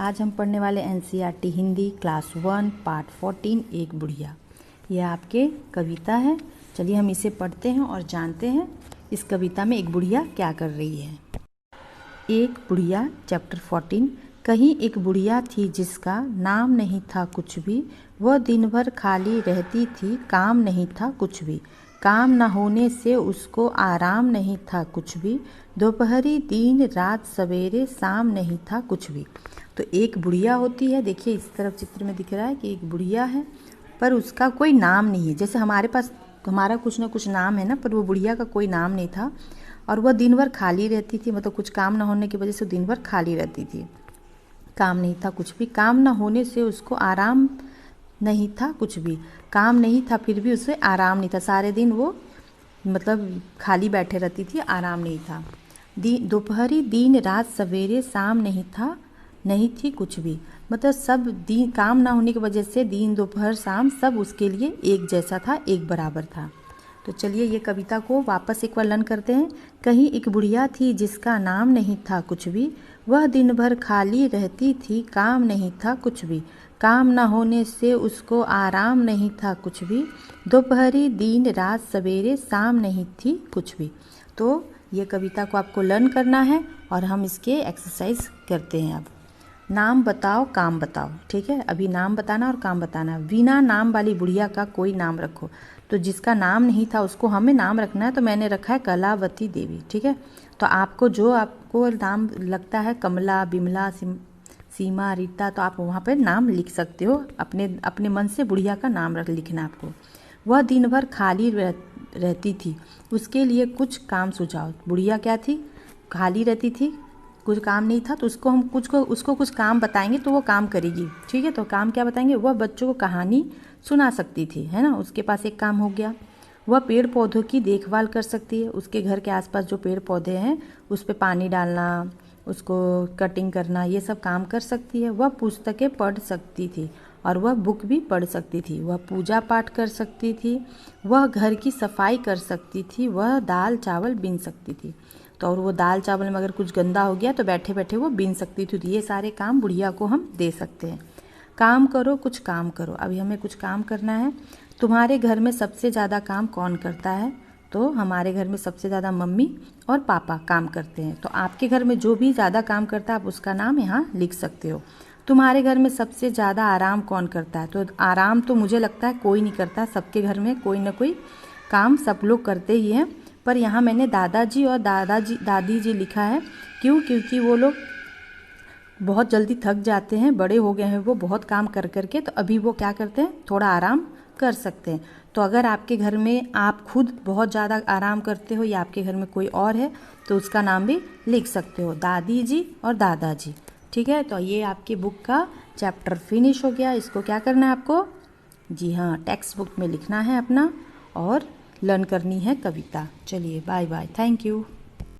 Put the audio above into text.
आज हम पढ़ने वाले एनसीईआरटी हिंदी क्लास 1 पार्ट 14 एक बुढ़िया। यह आपके कविता है। चलिए हम इसे पढ़ते हैं और जानते हैं इस कविता में एक बुढ़िया क्या कर रही है। एक बुढ़िया चैप्टर 14। कहीं एक बुढ़िया थी जिसका नाम नहीं था कुछ भी, वह दिन भर खाली रहती थी, काम नहीं था कुछ भी। काम न होने से उसको आराम नहीं था कुछ भी, दोपहरी दिन रात सवेरे शाम नहीं था कुछ भी। तो एक बुढ़िया होती है, देखिए इस तरफ चित्र में दिख रहा है कि एक बुढ़िया है पर उसका कोई नाम नहीं है। जैसे हमारे पास हमारा कुछ ना कुछ नाम है ना, पर वो बुढ़िया का कोई नाम नहीं था और वह दिन भर खाली रहती थी, मतलब कुछ काम ना होने की वजह से दिन भर खाली रहती थी, काम नहीं था कुछ भी। काम ना होने से उसको आराम नहीं था कुछ भी, काम नहीं था फिर भी उसे आराम नहीं था, सारे दिन वो मतलब खाली बैठे रहती थी, आराम नहीं था। दोपहरी दिन रात सवेरे शाम नहीं थी कुछ भी, मतलब सब दिन काम ना होने की वजह से दिन दोपहर शाम सब उसके लिए एक जैसा था, एक बराबर था। तो चलिए ये कविता को वापस एक बार लर्न करते हैं। कहीं एक बुढ़िया थी जिसका नाम नहीं था कुछ भी, वह दिन भर खाली रहती थी, काम नहीं था कुछ भी। काम न होने से उसको आराम नहीं था कुछ भी, दोपहरी दिन रात सवेरे शाम नहीं थी कुछ भी। तो ये कविता को आपको लर्न करना है और हम इसके एक्सरसाइज करते हैं। अब नाम बताओ काम बताओ, ठीक है। अभी नाम बताना और काम बताना। बिना नाम वाली बुढ़िया का कोई नाम रखो। तो जिसका नाम नहीं था उसको हमें नाम रखना है, तो मैंने रखा है कलावती देवी, ठीक है। तो आपको नाम लगता है कमला, बिमला, सीमा, रीता, तो आप वहाँ पर नाम लिख सकते हो। अपने मन से बुढ़िया का नाम लिखना आपको। वह दिन भर खाली रहती थी, उसके लिए कुछ काम सुझाओ। बुढ़िया क्या थी? खाली रहती थी, कुछ काम नहीं था, तो उसको कुछ काम बताएंगे तो वो काम करेगी, ठीक है। तो काम क्या बताएंगे? वह बच्चों को कहानी सुना सकती थी, है ना, उसके पास एक काम हो गया। वह पेड़ पौधों की देखभाल कर सकती है, उसके घर के आसपास जो पेड़ पौधे हैं उस पर पानी डालना, उसको कटिंग करना, ये सब काम कर सकती है। वह पुस्तकें पढ़ सकती थी और वह बुक भी पढ़ सकती थी। वह पूजा पाठ कर सकती थी, वह घर की सफाई कर सकती थी, वह दाल चावल बीन सकती थी। तो और वो दाल चावल में अगर कुछ गंदा हो गया तो बैठे बैठे वो बीन सकती थी। तो ये सारे काम बुढ़िया को हम दे सकते हैं। काम करो, कुछ काम करो। अभी हमें कुछ काम करना है। तुम्हारे घर में सबसे ज़्यादा काम कौन करता है? तो हमारे घर में सबसे ज़्यादा मम्मी और पापा काम करते हैं। तो आपके घर में जो भी ज़्यादा काम करता है आप उसका नाम यहाँ लिख सकते हो। तुम्हारे घर में सबसे ज़्यादा आराम कौन करता है? तो आराम तो मुझे लगता है कोई नहीं करता, सबके घर में कोई ना कोई काम सब लोग करते ही हैं, पर यहाँ मैंने दादाजी और दादी जी लिखा है। क्यों? क्योंकि वो लोग बहुत जल्दी थक जाते हैं, बड़े हो गए हैं वो बहुत काम कर करके, तो अभी वो क्या करते हैं, थोड़ा आराम कर सकते हैं। तो अगर आपके घर में आप खुद बहुत ज़्यादा आराम करते हो या आपके घर में कोई और है तो उसका नाम भी लिख सकते हो, दादी जी और दादाजी, ठीक है। तो ये आपकी बुक का चैप्टर फिनिश हो गया। इसको क्या करना है आपको? जी हाँ, टेक्स्ट बुक में लिखना है अपना और लर्न करनी है कविता। चलिए बाय बाय, थैंक यू।